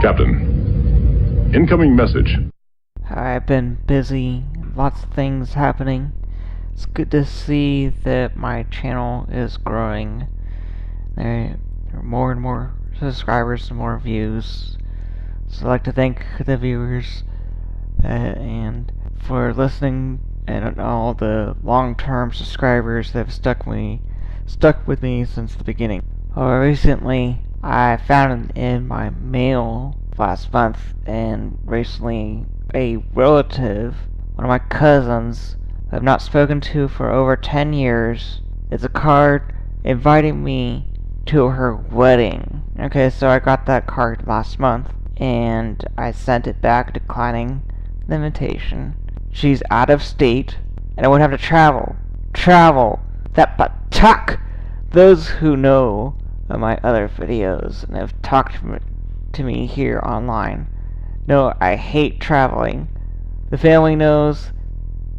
Captain, incoming message. I've been busy, lots of things happening. It's good to see that my channel is growing. There are more and more subscribers and more views. So I'd like to thank the viewers and for listening, and all the long-term subscribers that have stuck with me since the beginning. Recently, I found in my mail last month, and recently a relative, one of my cousins, I've not spoken to for over 10 years, it's a card inviting me to her wedding. Okay, so I got that card last month, and I sent it back declining the invitation. She's out of state, and I would have to travel. That patak! Those who know of my other videos and have talked to me here online know I hate traveling. The family knows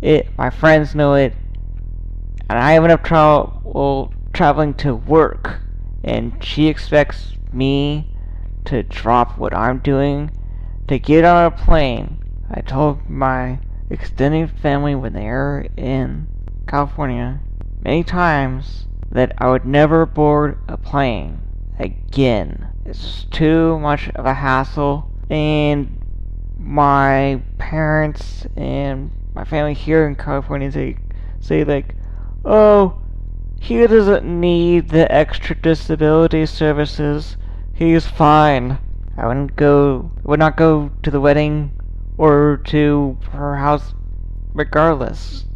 it, my friends know it, and I have enough trouble traveling to work, and she expects me to drop what I'm doing to get on a plane. I told my extended family when they were in California many times that I would never board a plane again. It's just too much of a hassle, and my parents and my family here in California say like, oh, he doesn't need the extra disability services. He's fine. I would not go to the wedding or to her house regardless,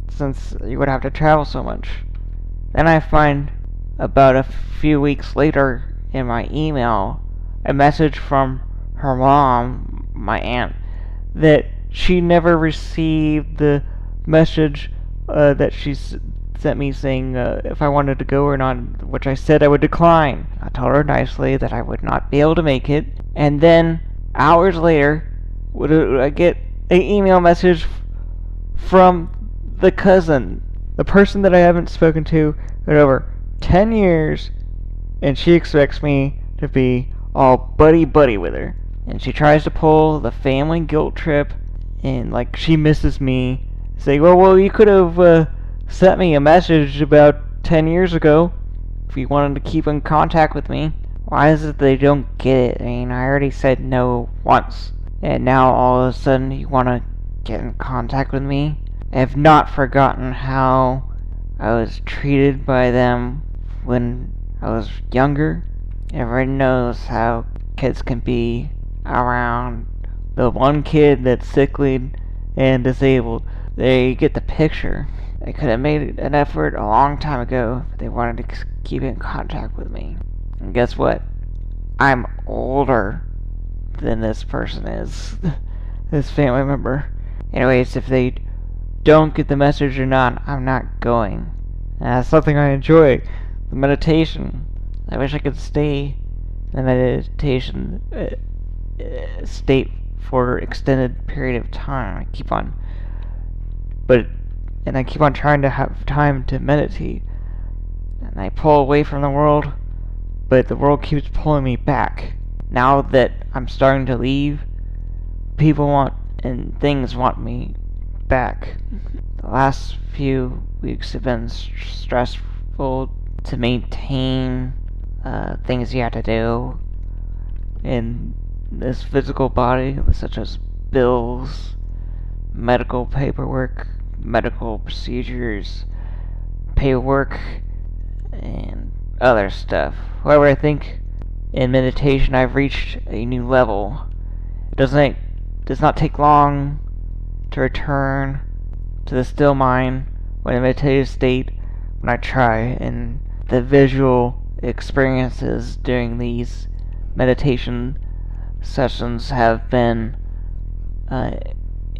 since you would have to travel so much. Then I find about a few weeks later in my email a message from her mom, my aunt, that she never received the message that she sent me saying if I wanted to go or not, which I said I would decline. I told her nicely that I would not be able to make it, and then hours later would I get an email message from the cousin, the person that I haven't spoken to in over 10 years, and she expects me to be all buddy-buddy with her. And she tries to pull the family guilt trip, and like she misses me, saying, well, you could have sent me a message about 10 years ago if you wanted to keep in contact with me. Why is it they don't get it? I mean, I already said no once, and now all of a sudden you want to get in contact with me? I have not forgotten how I was treated by them when I was younger. Everyone knows how kids can be around the one kid that's sickly and disabled. They get the picture. They could have made an effort a long time ago if they wanted to keep in contact with me. And guess what? I'm older than this person is. This family member. Anyways, if they don't get the message or not, I'm not going. And that's something I enjoy. The meditation. I wish I could stay in the meditation state for extended period of time. I keep on trying to have time to meditate, and I pull away from the world, but the world keeps pulling me back. Now that I'm starting to leave, people want and things want me back. The last few weeks have been stressful to maintain things you have to do in this physical body, such as bills, medical paperwork, medical procedures, paperwork, and other stuff. However, I think in meditation I've reached a new level. It does not take long to return to the still mind when in a meditative state when I try, and the visual experiences during these meditation sessions have been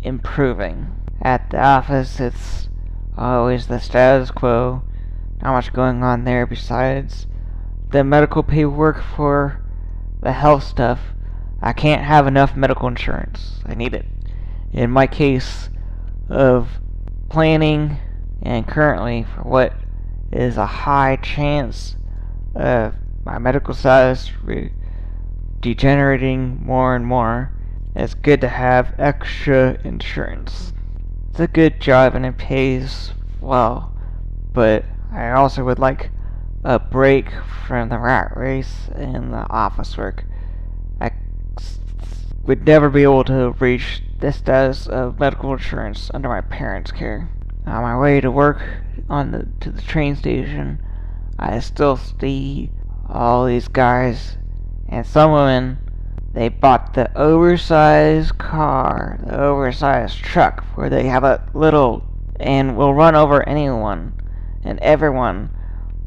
improving. At the office, it's always the status quo. Not much going on there besides the medical paperwork for the health stuff. I can't have enough medical insurance. I need it. In my case of planning, and currently for what is a high chance of my medical status degenerating more and more. It's good to have extra insurance. It's a good job and it pays well, but I also would like a break from the rat race and the office work. I would never be able to reach the status of medical insurance under my parents' care. On my way to work to the train station, I still see all these guys and some women. They bought the oversized car, the oversized truck, where they have a little and will run over anyone and everyone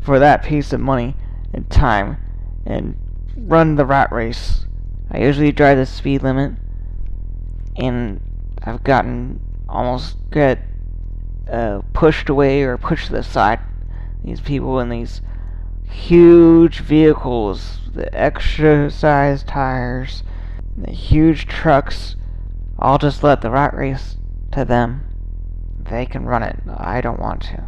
for that piece of money and time and run the rat race. I usually drive the speed limit, and I've gotten almost pushed away or pushed to the side. These people in these huge vehicles, the extra size tires, the huge trucks, I'll just let the rat race to them. They can run it. I don't want to.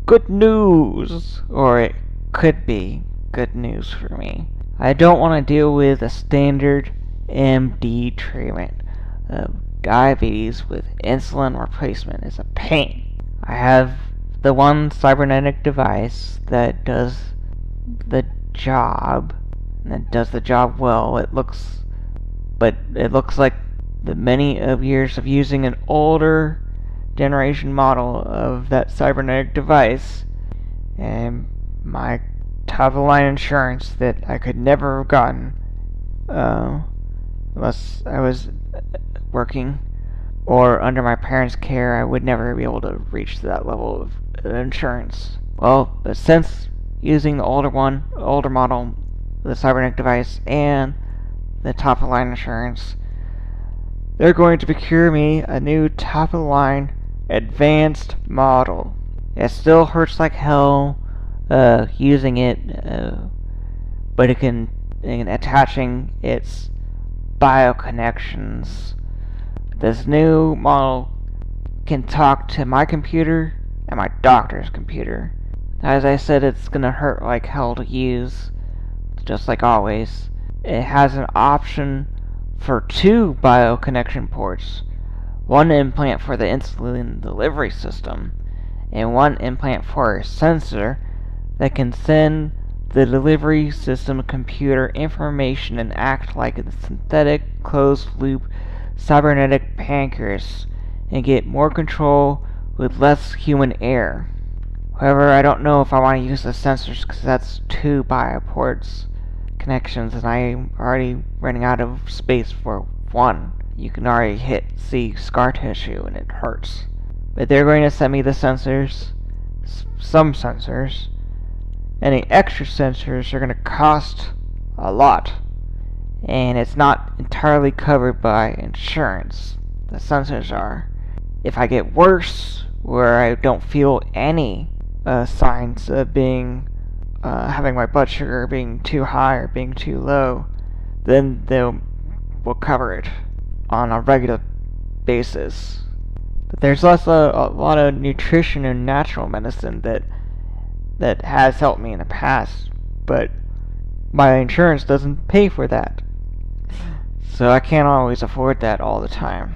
Good news! Or it could be good news for me. I don't want to deal with a standard MD treatment of diabetes with insulin replacement. It's a pain. I have the one cybernetic device that does the job, and it does the job well. It looks like the many of years of using an older generation model of that cybernetic device, and my top of the line insurance that I could never have gotten unless I was working or under my parents' care. I would never be able to reach that level of insurance. Well, but since using the older model, the cybernetic device, and the top of the line insurance, they're going to procure me a new top of the line advanced model. It still hurts like hell using it, but it can attaching its bioconnections. This new model can talk to my computer and my doctor's computer. As I said, it's gonna hurt like hell to use, just like always. It has an option for 2 bioconnection ports, 1 implant for the insulin delivery system, and 1 implant for a sensor that can send the delivery system computer information and act like a synthetic closed-loop cybernetic pancreas and get more control with less human error. However, I don't know if I want to use the sensors because that's 2 bioports connections, and I'm already running out of space for 1. You can already see scar tissue and it hurts. But they're going to send me the sensors, some sensors. Any extra sensors are going to cost a lot, and it's not entirely covered by insurance. The sensors are. If I get worse, where I don't feel any signs of having my blood sugar being too high or being too low, then will cover it on a regular basis. But there's also a lot of nutrition and natural medicine that has helped me in the past, but my insurance doesn't pay for that. So I can't always afford that all the time.